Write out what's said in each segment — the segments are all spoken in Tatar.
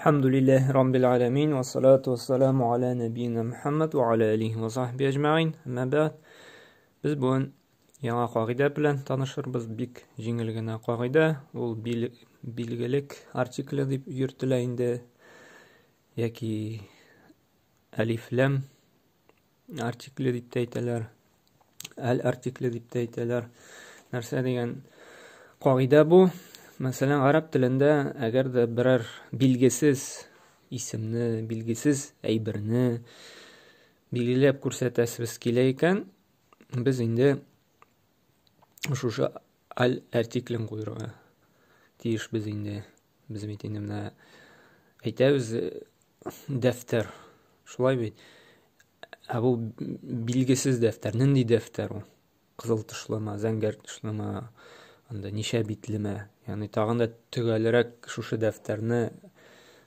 Elhamdülillahi Rabbil alemin ve salatu ve selamu ala nebiyyina Muhammed ve ala alihi ve sahbihi ecma'in. Amma ba'd. Biz bugün яңа кагыйдә белән танышырбыз. Бик җиңел генә кагыйдә. Ул билгелек артикле дип йөртелә инде. Яки алиф-лам артикле дип әйтәләр. Әл артикле дип әйтәләр. Нәрсә дигән кагыйдә бу? Мәсәлән, араб телендә әгәр дә берәр билгесез исемне, билгесез әйберне билгеләп күрсәтәсебез килә икән, без инде шушы аль артиклен куярга тиешбез инде. Без бит инде менә әйтәбез дәфтәр. Шулай бит. Ә бу билгесез дәфтәр. Нинди дәфтәр ул? Кызыл тышлыма, зәңгәр тышлыма, анда ничә битлеме? Yani tağın da tügələrək şuşu dəftərini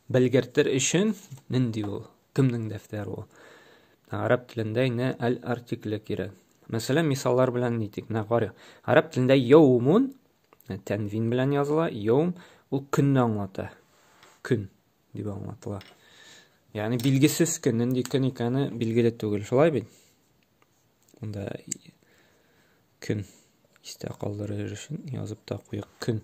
belgərtir üçün nindi o? Kimnin dəftəri o? Arab dilində yine el artiklə kirə. Məsələn, misallar bilən deydik. Arab dilində yevmun tənvin bilən yazıla. Yevm ul künni anlata. Kün deyib anlatıla. Yani bilgisiz kün. Nindi kün ikəni bilgili tügül. Şolay bil? Onda kün istə qaldırır üçün yazıb da qoyaq kün.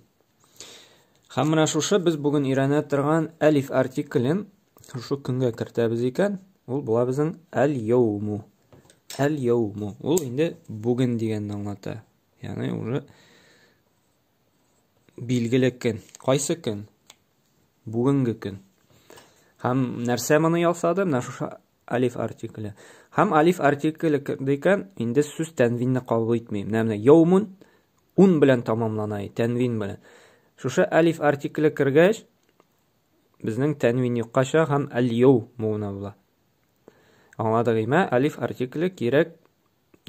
Хамына шушы без бүген өйрәнә торган алиф артиклен шушы көнгә кертәбез икән, ул була безнең әл-яуму. Әл-яуму. Ул инде бүген дигәнне аңлата. Ягъни уже билгеле көн. Кайсы көн? Бүгенге көн. Һәм нәрсә моны ясады? Менә шушы алиф артикле. Һәм алиф артикле дигән инде сүз тәнвинне кабул итми. Менә яумун ун белән тамамлана, тәнвин белән. Шушы алиф артикле кергәч, безнең тәнвин юккача һәм әл-яу муна була. Аңладыгызмы? Алиф артикле кирәк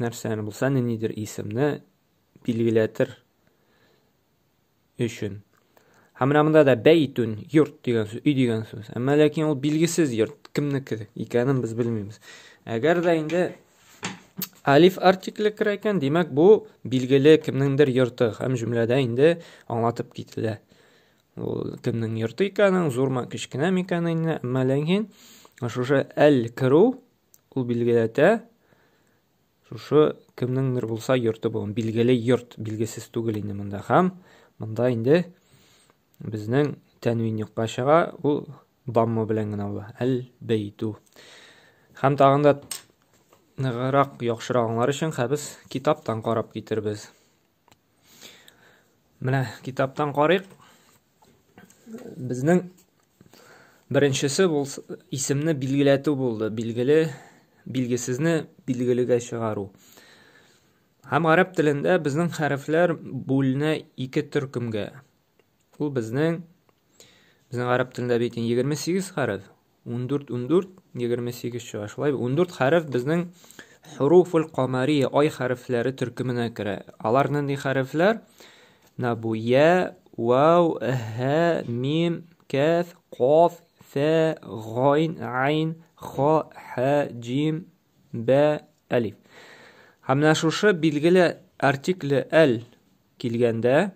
нәрсәне булса, нидер исемне билгеләтер өчен. Һәм монда да бәйтун, йорт дигән сүз, үй дигән сүз. Әмма ләкин ул билгесез йорт, кемнеке икәнен без белмибез. Әгәр дә инде алиф артикле керә икән, димәк бу билгеле кемнеңдер йорты һәм җөмләдә инде аңлатып кителә. Ул кемнең йорты икәнен, зурмы, кичкенәме икәнен, әмма ләкин шушы әл керү ул билгеләтә. Шушы кемнеңдер булса йорты бу, билгеле йорт, билгесез түгел инде монда. Һәм монда инде безнең тәнвин юкка чыга, ул дамма белән генә була. Әл-бәйту. Һәм тагын да ныгырак яхшырак аңлар өчен без китаптан карап китербез. Менә китаптан карыйк. Безнең беренчесе бул исемне билгеләтү булды. Билгесезне билгелегә чыгару. Һәм араб телендә безнең хәрефләр бүленә ике төркемгә. Ул безнең араб телендә бит 28 хәреф. 14, 28 чыга. Шулай 14 хәреф безнең хуруфул камария, ай хәрефләре төркеменә керә. Алар нинди хәрефләр? Менә бу я, вау, ха, мим, каф, каф, фа, гайн, айн, ха, ха, җим, ба, алиф. Һәм менә шушы билгеле артикле әл килгәндә,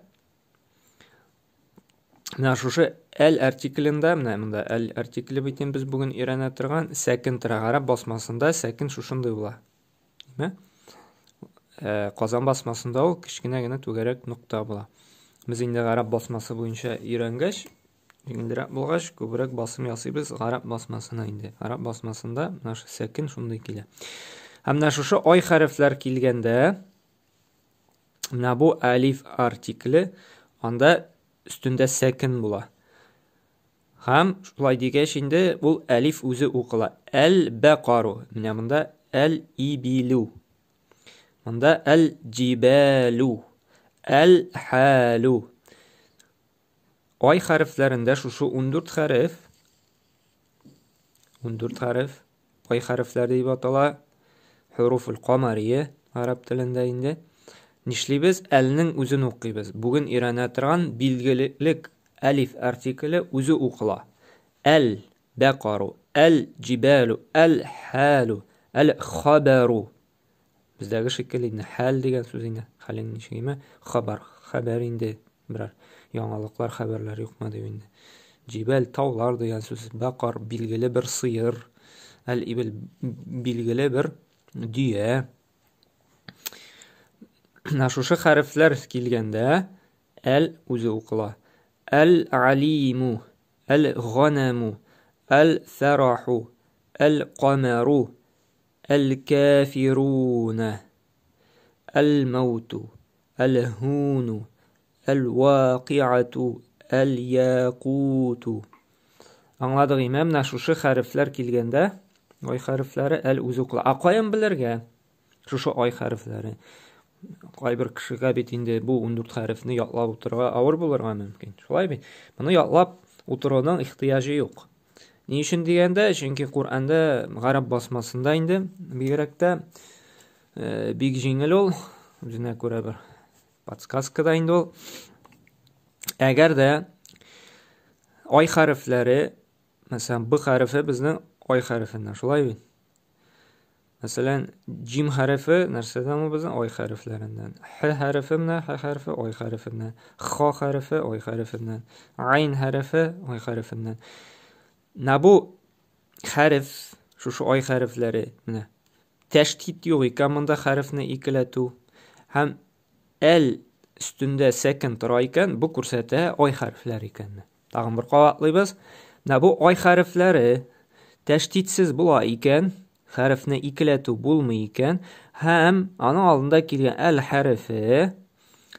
менә шушы әл артиклендә, менә монда әл артикле битен без бүген өйрәнә торган сәкин тора. Араб басмасында сәкин шушындай була. Димәк, Казан басмасында ул кичкенә генә түгәрәк нукта була. Без инде араб басмасы буенча өйрәнгәч, җиңелрәк булгач, күбрәк басым ясыйбыз араб басмасына инде. Араб басмасында менә шу сәкин шундай килә. Һәм менә шушы ай хәрефләр килгәндә, менә бу алиф артикле, анда өстендә сәкин була. Һәм шулай дигәч инде ул алиф үзе укыла. Әл-бәқару. Менә монда әл-ибилу. Монда әл-җибалу. Әл-халу. Ай хәрефләрендә шушы 14 хәреф. 14 хәреф. Ай хәрефләре дип атала. Хуруфул камария араб телендә инде. Нишлибез? Әлнең үзен укыйбыз. Бүген өйрәнә торган билгелек алиф артикле үзе укыла. Әл-бәқару, әл-җибалу, әл-халу, әл-хабару. Бездәге шикелле инде хәл дигән сүз инде. Хәлен ничегеме? Хабар. Хәбәр инде. Берәр яңалыклар, хәбәрләр юкмы дип инде. Cibel taullar degan söz. Bakar bilgili bir sıyır. El-ibil bilgili bir düye. Şuşu harfler kilgende el uzu uqla. El-alimu, el-ghanemu, el-ferahu, el-qamaru, el-kafirune, el-mautu, el-hunu, el-vaqi'atu, el-yaqutu. Anladık imam, şuşu harfler kilgende ay harfleri el uzu uqla. Aqayın bilirge şuşu ay harfleri. Кайбер кешегә бит инде бу 14 хәрефне ятлап утырырга авыр булырга мөмкин. Шулай бит. Моны ятлап утыруның ихтыяҗы юк. Ни өчен дигәндә, чөнки Куръанда гарәп басмасында инде бигрәк тә бик җиңел ул, үзенә күрә бер подсказкада инде ул. Әгәр дә ай хәрефләре, мәсәлән, б хәрефе безнең ай хәрефеннән, шулай бит. Mesela cim harfi nereden mi bizim ay harflerinden? H harfi mi? H harfi ay harfinden. H harfi ay harfinden. Ayn harfi ay harfinden. Ne bu harf şu ay harfleri ne? Teşkit yok iken bunda harfini ikiletu. Hem el üstünde second turayken bu kursete ay harfleri iken. Tağın bir qavatlıyız. Ne bu ay harfleri teşkitsiz bula iken harfni ikiletu bulmay iken hem ana alında kelgan el harfi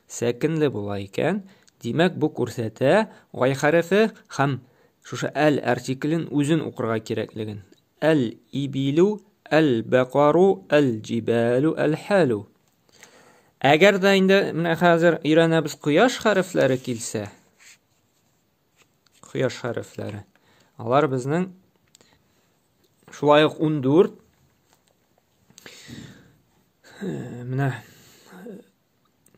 sakinli bola iken demek bu kursete ay harfi hem şuşa el artiklin uzun uqırga kerakligin. El ibilu, el baqaru, el cibalu, el halu. Agar da indi mana hozir öyrənəmiz quyosh harflari kelsa. Quyosh harflari. Alar bizning şulayıq 14 mana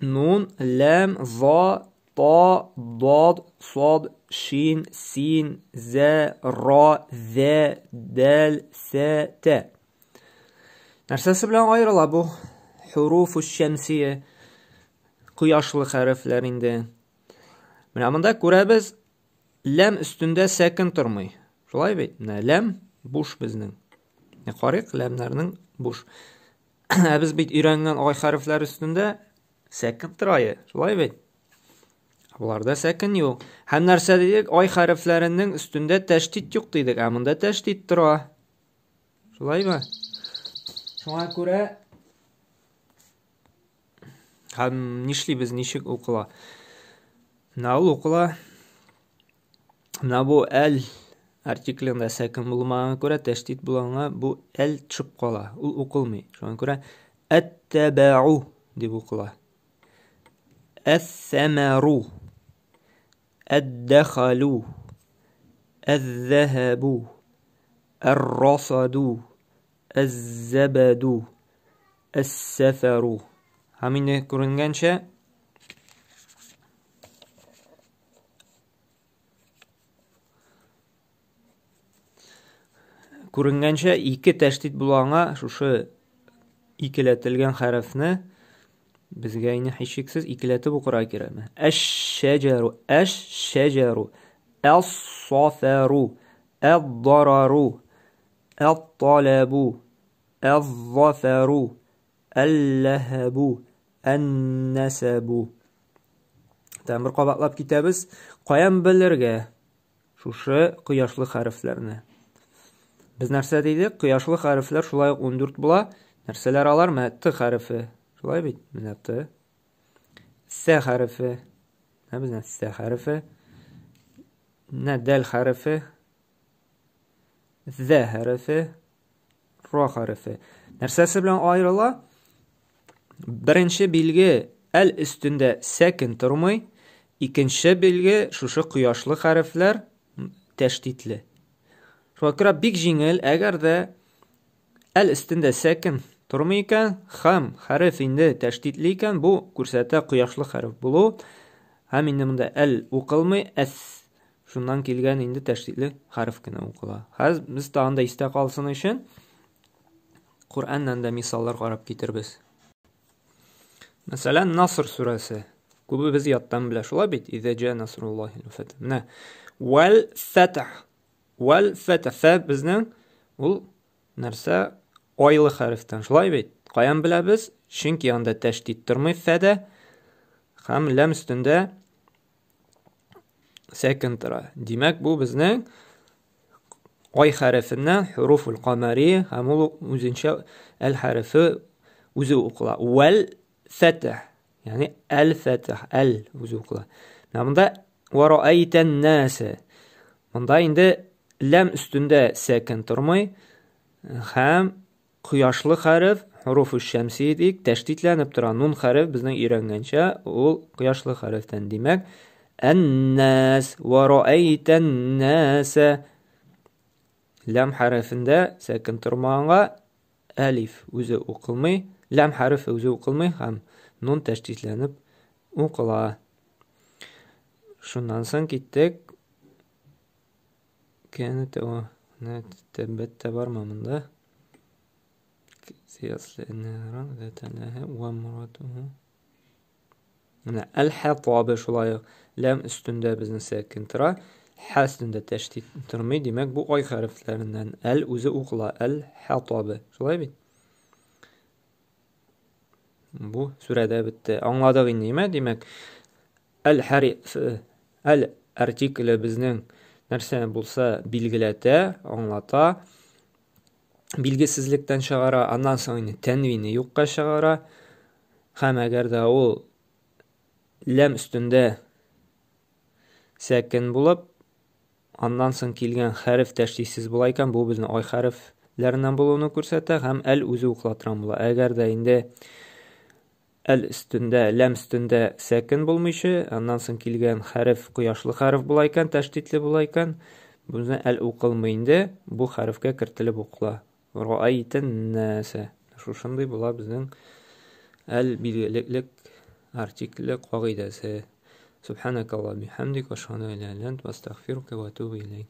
nun, lam, za, ta, dad, sad, shin, sin, za, ra, za, dal, sa, ta. Nərsəsi bilan ayrıla bu hurufu şemsiye quyoshli harflarında. Mana bunda ko'ramiz lam üstünde sakin turmay. Şulay bit. Lam boş bizning. Qarayıq lamlarning boş. Biz bit öyrəngan ay harflar üstünde sakin turayı. Şulay bit. Bularda sakin yo'q. Ham narsa dedik ay harflarining üstünde təşdid yo'q dedik. Amında təşdid tura. Şulaymi? Şuna görə ham nishli biz nishik o'qila. Na'ul o'qila. Na bu el artiklinde sakin bulmağına görə təşdid bulana bu el çıxıb qala. Ul o'qilmay. Şuna görə at-taba'u deb o'qila. As-samaru, ad-dakhalu, az-zahabu, ar-rasadu, az-zabadu, as-safaru. Hamini ko'ringancha ikki tashdid bulanga şuşu ikiletilgan harfni bizga yine hichiksiz ikiletib o'qira kerak. Ash-shajaru, ash-shajaru, as-safaru, ad-dararu, at-talabu, az-zafaru, al-lahabu, an-nasabu. Tamir qabatlab ketamiz. Qo'yam bilirga şuşu quyoshli harflarni. Biz narsa deydik, quyoshli harflar şulay 14 bo'la. Narsalar alarmi? T harfi. Şulay bit. Mana T. S harfi. Ne bizning S harfi? Ne dal harfi? Z harfi. Ra harfi. Narsasi bilan ayrila. Birinchi belgi el üstünde sakin turmay, ikinchi belgi şuşu quyoshli harflar tashdidli. Şuna görə big jingil agar da el üstünde sakin turmay ekan, ham harf indi tashdidli ekan, bu ko'rsata quyoshli harf bulu. Ham indi bunda el o'qilmay, as shundan kelgan indi tashdidli harfgina o'qila. Hozir biz tanda ista qolsin uchun Qur'ondan da misollar qarab ketirmiz. Mesela Nasr suresi. Kubu biz yattan bile şula bit. İze ca nasrullahi l-feth. Mana Вәл фәтх. Вәл фәтх. Фә безнең ул нәрсә? Айлы хәрефтән. Шулай бит? Каян беләбез? Чөнки анда тәшдид тормый фәдә. Һәм лам өстендә сәкин тора. Димәк, бу безнең ай хәрефеннән хуруфул камари һәм ул үзенчә әл хәрефе үзе укыла. Вәл фәтх. Yani el-fetih, el үзе укыла. Монда вараайтан наса. Монда инде лам өстендә сәкин тормый һәм кояшлы хәреф хуруфу шәмси дик тәшдидләнеп тора. Нун хәреф безнең өйрәнгәнчә ул кояшлы хәрефтән. Димәк, ан-нас вараайтан наса. Лам хәрефендә сәкин тормаганга алиф үзе укылмый, лам хәрефе үзе укылмый һәм нун тәшдидләнеп укыла. Шуннан соң киттек. Кәнәтә о, тәбәттә бармы монда? Сиясләнә ратәләһә ва муратуһу. Менә әл-хатабы шулай. Лам өстендә безнең сәкин тора, ха өстендә тәшдид тормый. Димәк, бу ай хәрефләреннән әл үзе укыла. Әл-хатабы. Шулай бит? Бу сүрәдә бетте. Аңладык инде, димәк, әл-хәреф, әл-артикле безнең нәрсә булса билгеләтә, аңлата, билгесезлектән чыгара, аннан соң инде тәнвинне юкка чыгара. Һәм әгәр дә ул лам өстендә сәкин булып, аннан соң килгән хәреф тәшдидсез була икән, бу безнең ай хәрефләреннән булуны күрсәтә һәм әл үзе укыла торган була. Әгәр дә инде әл өстендә, лам өстендә сәкин булмыйчы, аннан соң килгән хәреф кояшлы хәреф була икән, тәшдидле була икән, безнең әл укылмый инде, бу хәрефкә кертелеп укыла. Раайтан наса. Шушындый була безнең әл билгелек артикле кагыйдәсе. Субханакалла бихамдик ва ашһаду ан ла илаха илля анта астагфирука ва атубу илейк.